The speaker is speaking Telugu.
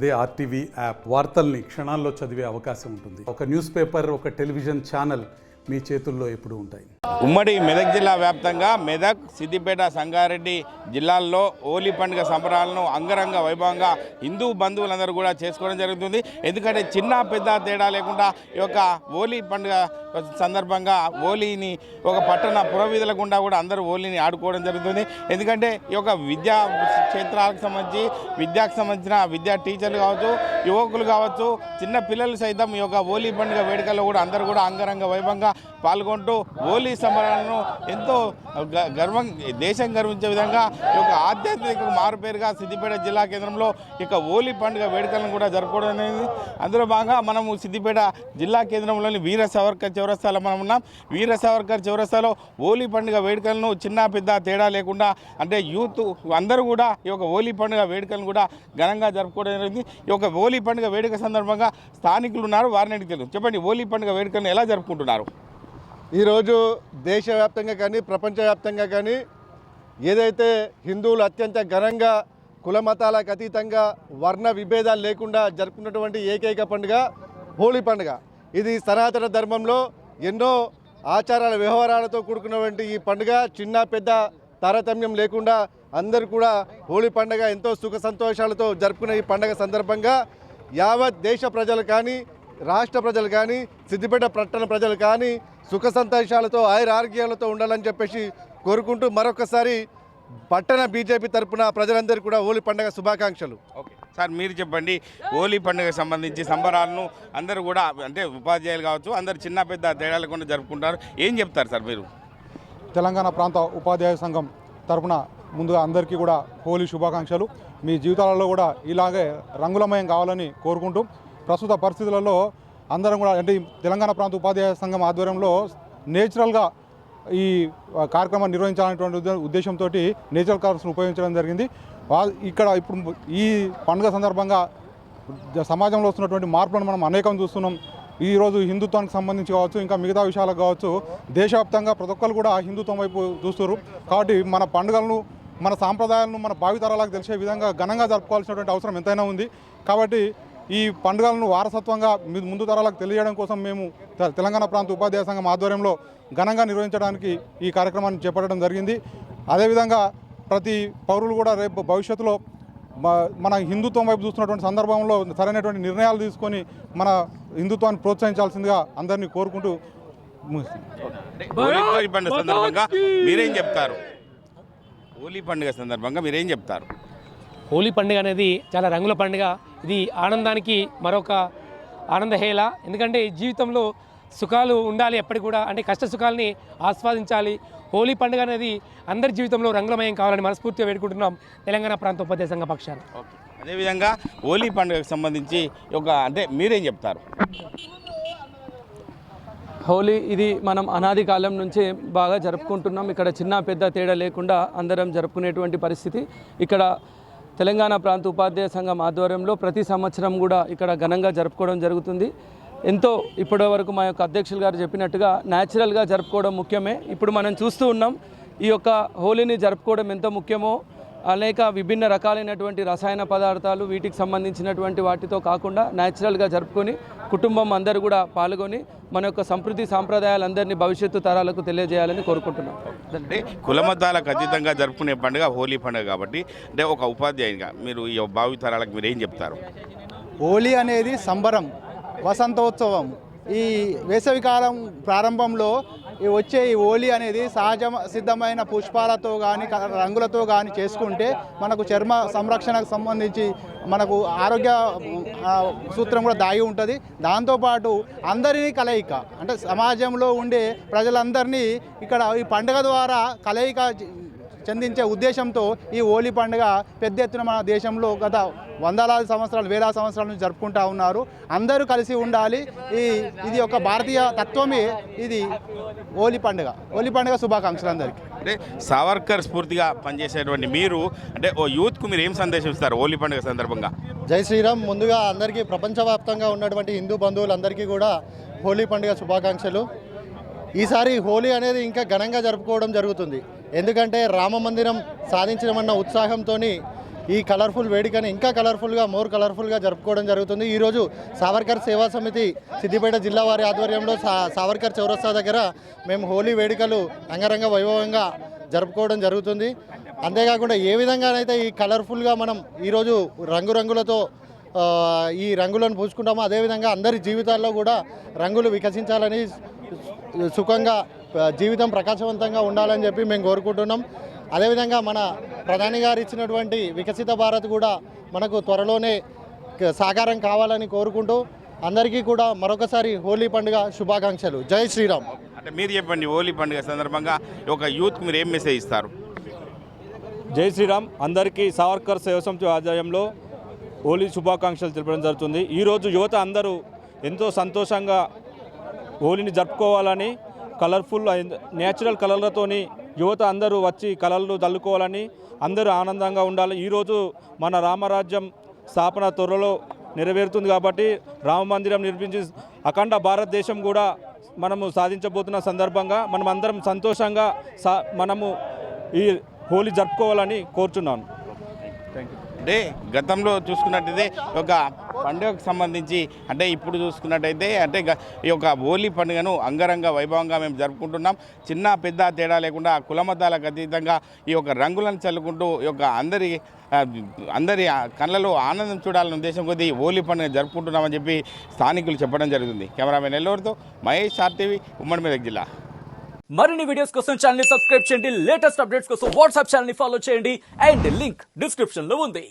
అదే ఆర్టీవీ యాప్. వార్తల్ని క్షణాల్లో చదివే అవకాశం ఉంటుంది. ఒక న్యూస్ పేపర్, ఒక టెలివిజన్ ఛానల్ మీ చేతుల్లో ఎప్పుడూ ఉంటాయి. ఉమ్మడి మెదక్ జిల్లా వ్యాప్తంగా మెదక్, సిద్దిపేట, సంగారెడ్డి జిల్లాల్లో హోలీ పండుగ సంబరాలను అంగరంగ వైభవంగా హిందూ బంధువులందరూ కూడా చేసుకోవడం జరుగుతుంది. ఎందుకంటే చిన్న పెద్ద తేడా లేకుండా ఈ యొక్క హోలీ పండుగ సందర్భంగా హోలీని ఒక పట్టణ పురవీధుల గుండా కూడా అందరూ హోలీని ఆడుకోవడం జరుగుతుంది. ఎందుకంటే ఈ యొక్క విద్యా క్షేత్రాలకు సంబంధించి విద్యకు సంబంధించిన విద్యా టీచర్లు కావచ్చు, యువకులు కావచ్చు, చిన్న పిల్లలు సైతం ఈ యొక్క హోలీ పండుగ వేడుకల్లో కూడా అందరూ కూడా అంగరంగ వైభవంగా పాల్గొంటూ హోలీ సంబరాలను ఎంతో దేశం గర్వించే విధంగా ఈ యొక్క ఆధ్యాత్మిక మారుపేరుగా సిద్దిపేట జిల్లా కేంద్రంలో ఇక హోలీ పండుగ వేడుకలను కూడా జరుపుకోవడం అనేది. అందులో భాగంగా మనము సిద్దిపేట జిల్లా కేంద్రంలోని వీర సావర్కర్ చౌరస్తాలో మనం ఉన్నాం. వీర సావర్కర్ చౌరస్తాలో హోలీ పండుగ వేడుకలను చిన్న పెద్ద తేడా లేకుండా అంటే యూత్ అందరూ కూడా ఈ యొక్క హోలీ పండుగ వేడుకలను కూడా ఘనంగా జరుపుకోవడం జరిగింది. ఈ యొక్క హోలీ పండుగ వేడుక సందర్భంగా స్థానికులు ఉన్నారు, వారిని అడిగి తెలుసు. చెప్పండి, హోలీ పండుగ వేడుకలను ఎలా జరుపుకుంటున్నారు? ఈరోజు దేశవ్యాప్తంగా కానీ ప్రపంచవ్యాప్తంగా కానీ ఏదైతే హిందువులు అత్యంత ఘనంగా కుల మతాలకు అతీతంగా వర్ణ విభేదాలు లేకుండా జరుపుకున్నటువంటి ఏకైక పండుగ హోలీ పండుగ. ఇది సనాతన ధర్మంలో ఎన్నో ఆచారాల వ్యవహారాలతో కూడుకున్నటువంటి ఈ పండుగ చిన్న పెద్ద తారతమ్యం లేకుండా అందరూ కూడా హోలీ పండుగ ఎంతో సుఖ సంతోషాలతో జరుపుకునే ఈ పండుగ సందర్భంగా యావత్ దేశ ప్రజలు కానీ రాష్ట్ర ప్రజలు కానీ సిద్దిపేట పట్టణ ప్రజలు కానీ సుఖ సంతోషాలతో ఆయురారోగ్యాలతో ఉండాలని చెప్పేసి కోరుకుంటూ మరొకసారి పట్టణ బీజేపీ తరఫున ప్రజలందరికీ కూడా హోలీ పండుగ శుభాకాంక్షలు. ఓకే సార్, మీరు చెప్పండి, హోలీ పండుగకు సంబంధించి సంబరాలను అందరూ కూడా అంటే ఉపాధ్యాయులు కావచ్చు అందరు చిన్న పెద్ద తేడా లేకుండా జరుపుకుంటారు. ఏం చెప్తారు సార్ మీరు? తెలంగాణ ప్రాంత ఉపాధ్యాయ సంఘం తరఫున ముందుగా అందరికీ కూడా హోలీ శుభాకాంక్షలు. మీ జీవితాలలో కూడా ఇలాగే రంగులమయం కావాలని కోరుకుంటూ ప్రస్తుత పరిస్థితులలో అందరం కూడా అంటే తెలంగాణ ప్రాంత ఉపాధ్యాయ సంఘం ఆధ్వర్యంలో నేచురల్గా ఈ కార్యక్రమాన్ని నిర్వహించాలనేటువంటి ఉద్దేశంతో నేచురల్ కలర్స్ను ఉపయోగించడం జరిగింది. ఇక్కడ ఇప్పుడు ఈ పండుగ సందర్భంగా సమాజంలో వస్తున్నటువంటి మార్పులను మనం అనేకం చూస్తున్నాం. ఈరోజు హిందుత్వానికి సంబంధించి కావచ్చు, ఇంకా మిగతా విషయాలకు కావచ్చు, దేశవ్యాప్తంగా ప్రతి ఒక్కరు కూడా హిందుత్వం వైపు చూస్తారు. కాబట్టి మన పండుగలను, మన సాంప్రదాయాలను మన భావితరాలకు తెలిసే విధంగా ఘనంగా జరుపుకోవాల్సినటువంటి అవసరం ఎంతైనా ఉంది. కాబట్టి ఈ పండుగలను వారసత్వంగా ముందు తరాలకు తెలియజేయడం కోసం మేము తెలంగాణ ప్రాంత ఉపాధ్యాయ సంఘం ఆధ్వర్యంలో ఘనంగా నిర్వహించడానికి ఈ కార్యక్రమాన్ని చేపట్టడం జరిగింది. అదేవిధంగా ప్రతి పౌరులు కూడా రేపు భవిష్యత్తులో మన హిందుత్వం వైపు చూస్తున్నటువంటి సందర్భంలో సరైనటువంటి నిర్ణయాలు తీసుకొని మన హిందుత్వాన్ని ప్రోత్సహించాల్సిందిగా అందరినీ కోరుకుంటూ హోలీ పండుగ సందర్భంగా మీరేం చెప్తారు? హోలీ పండుగ సందర్భంగా మీరేం చెప్తారు? హోలీ పండుగ అనేది చాలా రంగుల పండుగ. ఇది ఆనందానికి మరొక ఆనందహేళ. ఎందుకంటే జీవితంలో సుఖాలు ఉండాలి ఎప్పటికి కూడా, అంటే కష్ట సుఖాలని ఆస్వాదించాలి. హోలీ పండుగ అనేది అందరి జీవితంలో రంగులమయం కావాలని మనస్ఫూర్తిగా వేడుకుంటున్నాం తెలంగాణ ప్రాంత ఉపాధ్యాయ సంఘ పక్షాన. అదేవిధంగా హోలీ పండుగకు సంబంధించి ఒక అంటే మీరేం చెప్తారు? హోలీ ఇది మనం అనాది కాలం నుంచే బాగా జరుపుకుంటున్నాం. ఇక్కడ చిన్న పెద్ద తేడా లేకుండా అందరం జరుపుకునేటువంటి పరిస్థితి. ఇక్కడ తెలంగాణ ప్రాంత ఉపాధ్యాయ సంఘం ఆధ్వర్యంలో ప్రతి సంవత్సరం కూడా ఇక్కడ ఘనంగా జరుపుకోవడం జరుగుతుంది. ఎంతో ఇప్పటి వరకు మా యొక్క అధ్యక్షులు గారు చెప్పినట్టుగా న్యాచురల్గా జరుపుకోవడం ముఖ్యమే. ఇప్పుడు మనం చూస్తూ ఉన్నాం ఈ యొక్క హోలీని జరుపుకోవడం ఎంత ముఖ్యమో, అనేక విభిన్న రకాలైనటువంటి రసాయన పదార్థాలు వీటికి సంబంధించినటువంటి వాటితో కాకుండా న్యాచురల్గా జరుపుకొని కుటుంబం అందరూ కూడా పాల్గొని మన యొక్క సంస్కృతి సాంప్రదాయాలందరినీ భవిష్యత్తు తరాలకు తెలియజేయాలని కోరుకుంటున్నాం. అంటే కులమతాలకు అతీతంగా జరుపుకునే పండుగ హోలీ పండుగ కాబట్టి అంటే ఒక ఉపాధ్యాయునిగా మీరు ఈ భావి తరాలకు మీరు ఏం చెప్తారు? హోలీ అనేది సంబరం, వసంతోత్సవం. ఈ వేసవికాలం ప్రారంభంలో వచ్చే ఈ హోలీ అనేది సహజ సిద్ధమైన పుష్పాలతో కానీ రంగులతో కానీ చేసుకుంటే మనకు చర్మ సంరక్షణకు సంబంధించి మనకు ఆరోగ్య సూత్రం కూడా దాగి ఉంటుంది. దాంతోపాటు అందరినీ కలయిక, అంటే సమాజంలో ఉండే ప్రజలందరినీ ఇక్కడ ఈ పండుగ ద్వారా కలయిక చెందించే ఉద్దేశంతో ఈ హోలీ పండుగ పెద్ద ఎత్తున మన దేశంలో గత వందలాది సంవత్సరాలు, వేల సంవత్సరాల నుంచి జరుపుకుంటూ ఉన్నారు. అందరూ కలిసి ఉండాలి. ఇది ఒక భారతీయ తత్వమే ఇది హోలీ పండుగ. హోలీ పండుగ శుభాకాంక్షలు అందరికీ. అంటే సావర్కర్ స్ఫూర్తిగా పనిచేసేటువంటి మీరు అంటే ఓ యూత్కు మీరు ఏం సందేశం ఇస్తారు హోలీ పండుగ సందర్భంగా? జై శ్రీరామ్. ముందుగా అందరికీ ప్రపంచవ్యాప్తంగా ఉన్నటువంటి హిందూ బంధువులందరికీ కూడా హోలీ పండుగ శుభాకాంక్షలు. ఈసారి హోలీ అనేది ఇంకా ఘనంగా జరుపుకోవడం జరుగుతుంది. ఎందుకంటే రామ మందిరం సాధించడమన్న ఉత్సాహంతో ఈ కలర్ఫుల్ వేడుకని ఇంకా కలర్ఫుల్గా మోర్ కలర్ఫుల్గా జరుపుకోవడం జరుగుతుంది. ఈరోజు సావర్కర్ సేవా సమితి సిద్దిపేట జిల్లా వారి ఆధ్వర్యంలో సావర్కర్ చౌరస్తా దగ్గర మేము హోలీ వేడుకలు అంగరంగ వైభవంగా జరుపుకోవడం జరుగుతుంది. అంతేకాకుండా ఏ విధంగానైతే ఈ కలర్ఫుల్గా మనం ఈరోజు రంగురంగులతో ఈ రంగులను పూసుకుంటామో అదేవిధంగా అందరి జీవితాల్లో కూడా రంగులు వికసించాలని, సుఖంగా జీవితం ప్రకాశవంతంగా ఉండాలని చెప్పి మేము కోరుకుంటున్నాం. అదేవిధంగా మన ప్రధాని గారు ఇచ్చినటువంటి వికసిత భారత్ కూడా మనకు త్వరలోనే సాకారం కావాలని కోరుకుంటూ అందరికీ కూడా మరొకసారి హోలీ పండుగ శుభాకాంక్షలు. జై శ్రీరామ్. అంటే మీరు చెప్పండి, హోలీ పండుగ సందర్భంగా ఒక యూత్కి మీరు ఏం మెసేజ్ ఇస్తారు? జై శ్రీరామ్. అందరికీ సావర్కర్ సేవా సమితి ఆధ్వర్యంలో హోలీ శుభాకాంక్షలు తెలపడం జరుగుతుంది. ఈరోజు యువత అందరూ ఎంతో సంతోషంగా హోలీని జరుపుకోవాలని, కలర్ఫుల్ నేచురల్ కలర్లతోని యువత అందరూ వచ్చి కలర్లు చల్లుకోవాలని, అందరూ ఆనందంగా ఉండాలి. ఈరోజు మన రామరాజ్యం స్థాపన త్వరలో నెరవేరుతుంది కాబట్టి రామ మందిరం నిర్మించి అఖండ భారతదేశం కూడా మనము సాధించబోతున్న సందర్భంగా మనం అందరం సంతోషంగా మనము ఈ హోలీ జరుపుకోవాలని కోరుచున్నాను. అంటే గతంలో చూసుకున్నట్టయితే ఒక పండుగకు సంబంధించి అంటే ఇప్పుడు చూసుకున్నట్టయితే అంటే ఈ యొక్క హోలీ పండుగను అంగరంగ వైభవంగా మేము జరుపుకుంటున్నాం. చిన్న పెద్ద తేడా లేకుండా కులమతాలకు అతీతంగా ఈ యొక్క రంగులను చల్లుకుంటూ ఈ యొక్క అందరి కళ్ళలో ఆనందం చూడాలనే ఉద్దేశం కొద్దీ హోలీ పండుగ జరుపుకుంటున్నామని చెప్పి స్థానికులు చెప్పడం జరుగుతుంది. కెమెరామెన్ నెల్లూరుతో మహేష్, ఆర్టీవీ, ఉమ్మడి మెదక్ జిల్లా. మరిన్ని వీడియోస్ కోసం ఛానల్ ని సబ్స్క్రైబ్ చేయండి. లేటెస్ట్ అప్డేట్స్ కోసం వాట్సాప్ ఛానల్ ని ఫాలో చేయండి. అండ్ లింక్ డిస్క్రిప్షన్ లో ఉంది.